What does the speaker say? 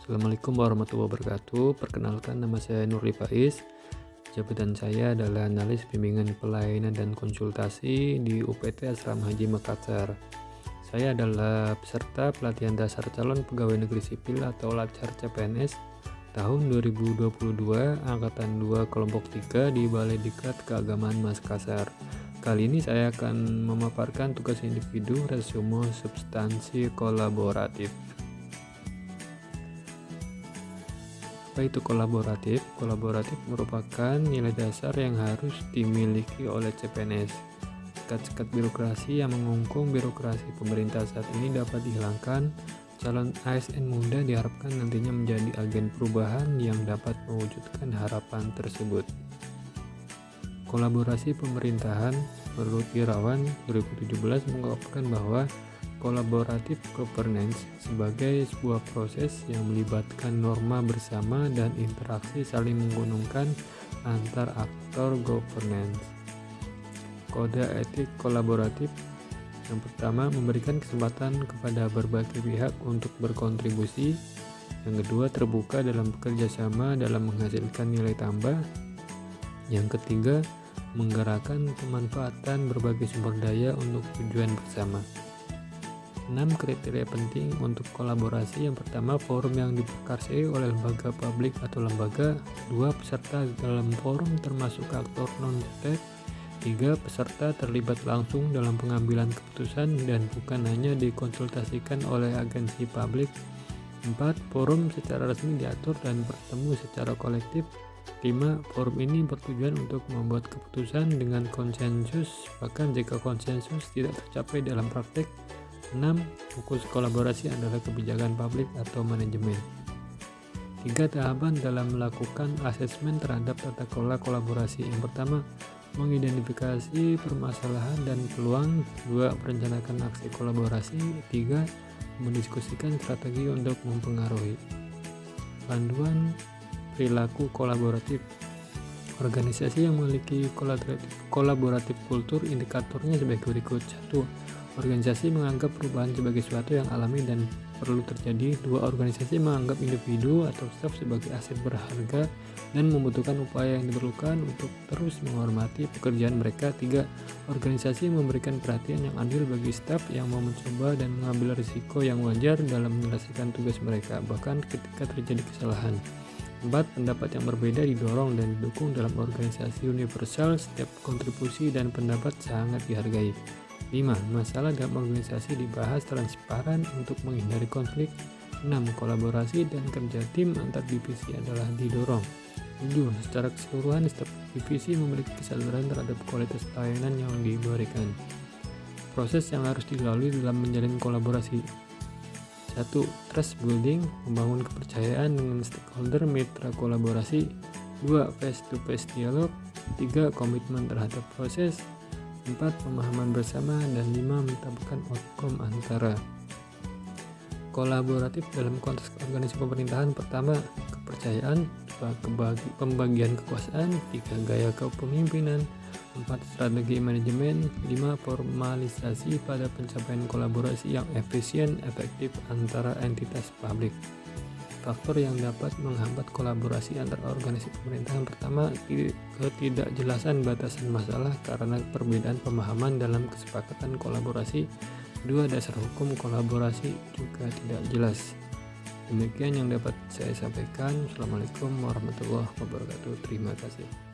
Assalamualaikum warahmatullahi wabarakatuh. Perkenalkan, nama saya Nurli Faiz. Jabatan saya adalah analis bimbingan pelayanan dan konsultasi di UPT Asrama Haji Makassar. Saya adalah peserta pelatihan dasar calon pegawai negeri sipil atau LACAR CPNS tahun 2022 angkatan 2 kelompok 3 di Balai Diklat Keagamaan Makassar. Kali ini saya akan memaparkan tugas individu resume substansi kolaboratif. Apa itu kolaboratif? Kolaboratif merupakan nilai dasar yang harus dimiliki oleh CPNS. Sekat-sekat birokrasi yang mengungkung birokrasi pemerintah saat ini dapat dihilangkan. Calon ASN muda diharapkan nantinya menjadi agen perubahan yang dapat mewujudkan harapan tersebut. Kolaborasi pemerintahan menurut Irawan 2017 mengungkapkan bahwa collaborative governance sebagai sebuah proses yang melibatkan norma bersama dan interaksi saling menguntungkan antar aktor governance. Kode etik kolaboratif yang pertama, memberikan kesempatan kepada berbagai pihak untuk berkontribusi. Yang kedua, terbuka dalam bekerja sama dalam menghasilkan nilai tambah. Yang ketiga, menggerakkan pemanfaatan berbagai sumber daya untuk tujuan bersama. 6 kriteria penting untuk kolaborasi. Yang pertama, forum yang diprakarsai oleh lembaga publik atau lembaga. 2, peserta dalam forum termasuk aktor non-state. 3, peserta terlibat langsung dalam pengambilan keputusan dan bukan hanya dikonsultasikan oleh agensi publik. 4, forum secara resmi diatur dan bertemu secara kolektif. 5, forum ini bertujuan untuk membuat keputusan dengan konsensus, bahkan jika konsensus tidak tercapai dalam praktek. 6, fokus kolaborasi adalah kebijakan publik atau manajemen. 3 tahapan dalam melakukan asesmen terhadap tata kelola kolaborasi. Yang pertama, mengidentifikasi permasalahan dan peluang. 2, merencanakan aksi kolaborasi. 3, mendiskusikan strategi untuk mempengaruhi. Panduan perilaku kolaboratif. Organisasi yang memiliki kolaboratif kultur indikatornya sebagai berikut. 1, organisasi menganggap perubahan sebagai sesuatu yang alami dan perlu terjadi. 2, organisasi menganggap individu atau staf sebagai aset berharga dan membutuhkan upaya yang diperlukan untuk terus menghormati pekerjaan mereka. 3, organisasi memberikan perhatian yang adil bagi staf yang mau mencoba dan mengambil risiko yang wajar dalam menyelesaikan tugas mereka, bahkan ketika terjadi kesalahan. 4, pendapat yang berbeda didorong dan didukung dalam organisasi universal. Setiap kontribusi dan pendapat sangat dihargai. 5, masalah dalam organisasi dibahas transparan untuk menghindari konflik. 6, kolaborasi dan kerja tim antar divisi adalah didorong. 7, secara keseluruhan setiap divisi memiliki kesadaran terhadap kualitas pelayanan yang diberikan. Proses yang harus dilalui dalam menjalin kolaborasi. 1, trust building, membangun kepercayaan dengan stakeholder mitra kolaborasi. 2, face-to-face dialog. 3, komitmen terhadap proses. 4, pemahaman bersama. Dan 5, menetapkan outcome antara. Kolaboratif dalam konteks organisasi pemerintahan. Pertama, kepercayaan. 2, pembagian kekuasaan. 3, gaya kepemimpinan. 4, strategi manajemen. 5, formalisasi pada pencapaian kolaborasi yang efisien, efektif antara entitas publik. Faktor yang dapat menghambat kolaborasi antar organisasi pemerintahan. Pertama, ketidakjelasan batasan masalah karena perbedaan pemahaman dalam kesepakatan kolaborasi. 2, dasar hukum kolaborasi juga tidak jelas. Demikian yang dapat saya sampaikan. Assalamualaikum warahmatullahi wabarakatuh. Terima kasih.